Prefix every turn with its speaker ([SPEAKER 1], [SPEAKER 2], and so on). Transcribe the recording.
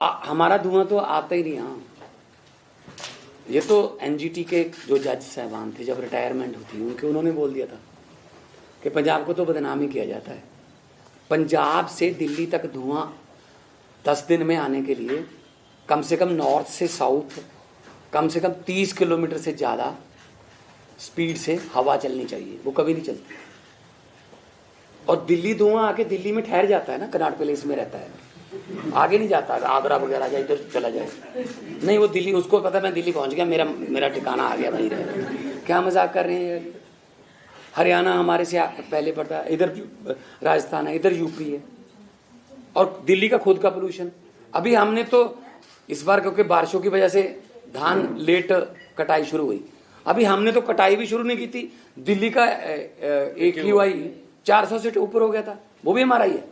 [SPEAKER 1] हमारा धुआं तो आता ही नहीं। हाँ, ये तो एनजीटी के जो जज साहबान थे जब रिटायरमेंट होती उनके उन्होंने बोल दिया था कि पंजाब को तो बदनाम ही किया जाता है। पंजाब से दिल्ली तक धुआं 10 दिन में आने के लिए कम से कम नॉर्थ से साउथ कम से कम 30 किलोमीटर से ज़्यादा स्पीड से हवा चलनी चाहिए, वो कभी नहीं चलती। और दिल्ली धुआं आके दिल्ली में ठहर जाता है ना, कनाट पैलेस में रहता है, आगे नहीं जाता, आगरा वगैरह जाए इधर चला जाए नहीं, वो दिल्ली, उसको पता मैं दिल्ली पहुंच गया, मेरा ठिकाना आ गया, वहीं रहे। क्या मजाक कर रहे हैं। हरियाणा हमारे से पहले पड़ता है, इधर राजस्थान है, इधर यूपी है, और दिल्ली का खुद का पोल्यूशन। अभी हमने तो इस बार क्योंकि बारिशों की वजह से धान लेट कटाई शुरू हुई, अभी हमने तो कटाई भी शुरू नहीं की थी। दिल्ली का AQI 400 से ऊपर हो गया था, वो भी हमारा ही है।